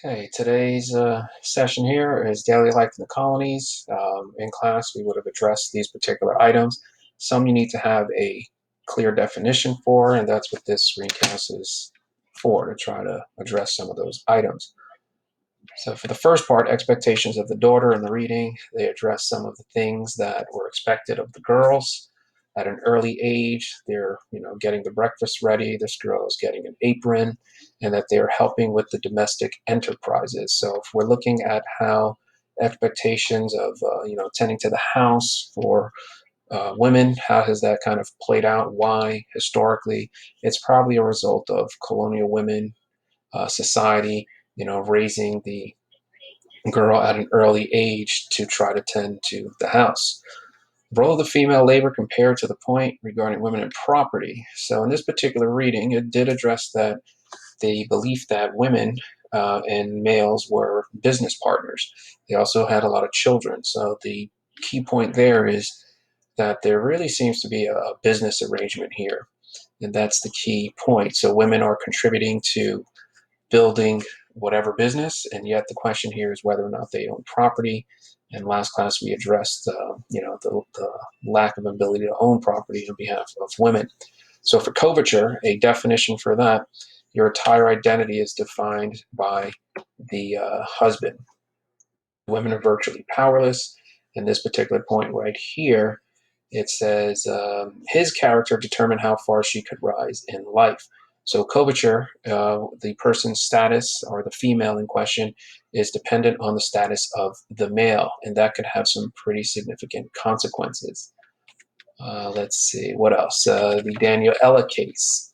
Okay, today's session here is daily life in the colonies. In class, we would have addressed these particular items. Some you need to have a clear definition for, and that's what this screencast is for, to try to address some of those items. So for the first part, expectations of the daughter in the reading, they address some of the things that were expected of the girls at an early age. They're, getting the breakfast ready. This girl is getting an apron, and that they're helping with the domestic enterprises. So if we're looking at how expectations of, tending to the house for women, how has that kind of played out? Why historically? It's probably a result of colonial women society, raising the girl at an early age to try to tend to the house. Role of the female labor compared to the point regarding women and property. So in this particular reading, it did address that the belief that women and males were business partners. They also had a lot of children. So the key point there is that there really seems to be a business arrangement here. And that's the key point. So women are contributing to building whatever business, and yet the question here is whether or not they own property. And last class we addressed, the lack of ability to own property on behalf of women. So for coverture, a definition for that, your entire identity is defined by the husband. Women are virtually powerless. In this particular point right here, it says his character determined how far she could rise in life. So coverture, the person's status or the female in question, is dependent on the status of the male, and that could have some pretty significant consequences. Let's see, what else? The Daniel Ella case.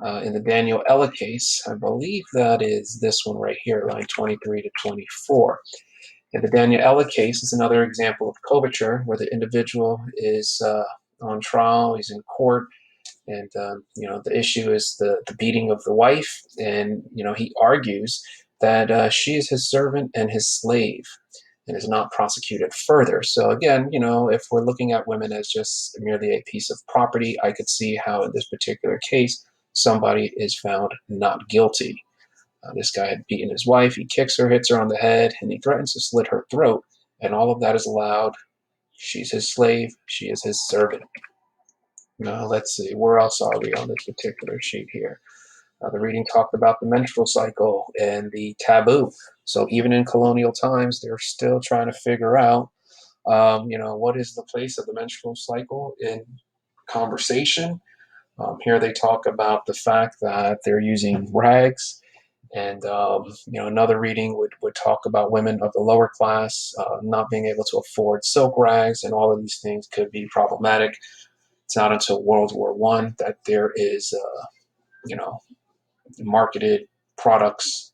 In the Daniel Ella case, I believe that is this one right here, line 23 to 24. And the Daniela case is another example of coverture where the individual is on trial, he's in court, and the issue is the beating of the wife, and he argues that she is his servant and his slave, and is not prosecuted further. So again, if we're looking at women as just merely a piece of property, I could see how in this particular case somebody is found not guilty. This guy had beaten his wife. He kicks her, hits her on the head, and he threatens to slit her throat. And all of that is allowed. She's his slave. She is his servant. Now, let's see. Where else are we on this particular sheet here? The reading talked about the menstrual cycle and the taboo. So even in colonial times, they're still trying to figure out, what is the place of the menstrual cycle in conversation. Here they talk about the fact that they're using rags. And another reading would talk about women of the lower class not being able to afford silk rags, and all of these things could be problematic. It's not until World War One that there is, you know, marketed products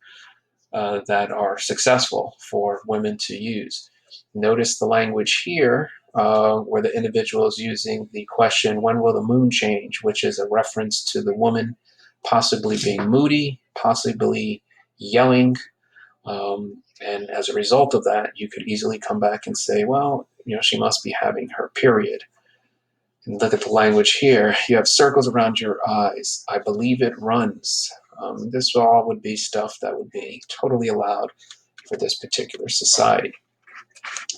that are successful for women to use. Notice the language here where the individual is using the question, when will the moon change, which is a reference to the woman possibly being moody, possibly yelling. And as a result of that, you could easily come back and say, well, she must be having her period. And look at the language here. You have circles around your eyes. I believe it runs. This all would be stuff that would be totally allowed for this particular society.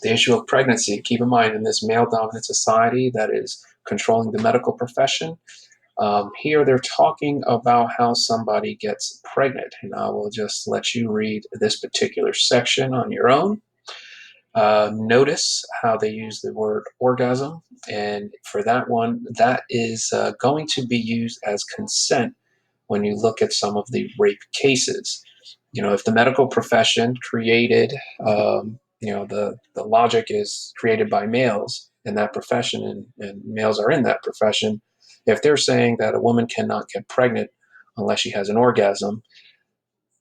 The issue of pregnancy, keep in mind, in this male-dominant society that is controlling the medical profession, here they're talking about how somebody gets pregnant. And I will just let you read this particular section on your own. Notice how they use the word orgasm. And for that one, that is going to be used as consent when you look at some of the rape cases. If the medical profession created, the logic is created by males in that profession, and males are in that profession. If they're saying that a woman cannot get pregnant unless she has an orgasm,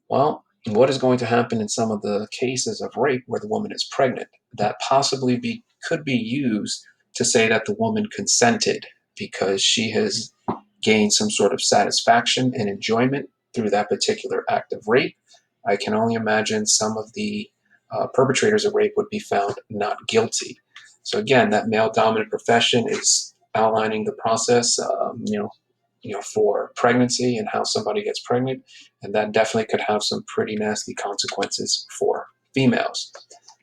well, what is going to happen in some of the cases of rape where the woman is pregnant? That possibly could be used to say that the woman consented because she has gained some sort of satisfaction and enjoyment through that particular act of rape. I can only imagine some of the perpetrators of rape would be found not guilty. So again, that male dominant profession is outlining the process, for pregnancy and how somebody gets pregnant, and that definitely could have some pretty nasty consequences for females.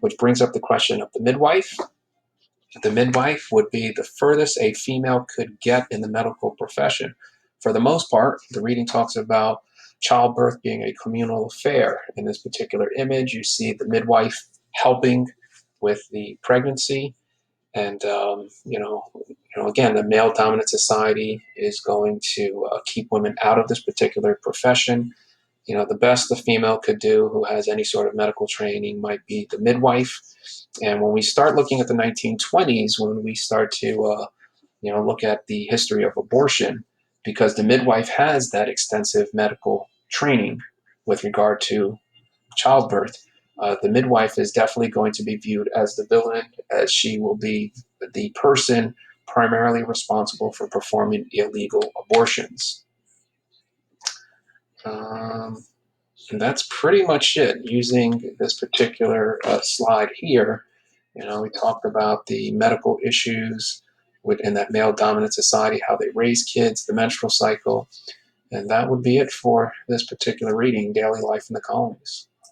Which brings up the question of the midwife. The midwife would be the furthest a female could get in the medical profession. For the most part, the reading talks about childbirth being a communal affair. In this particular image, you see the midwife helping with the pregnancy, and again, the male dominant society is going to keep women out of this particular profession. The best the female could do who has any sort of medical training might be the midwife. And when we start looking at the 1920s, when we start to look at the history of abortion, because the midwife has that extensive medical training with regard to childbirth, the midwife is definitely going to be viewed as the villain, as she will be the person primarily responsible for performing illegal abortions. Um, and that's pretty much it. Using this particular slide here, we talked about the medical issues within that male dominant society, how they raise kids, the menstrual cycle, and that would be it for this particular reading, Daily Life in the Colonies.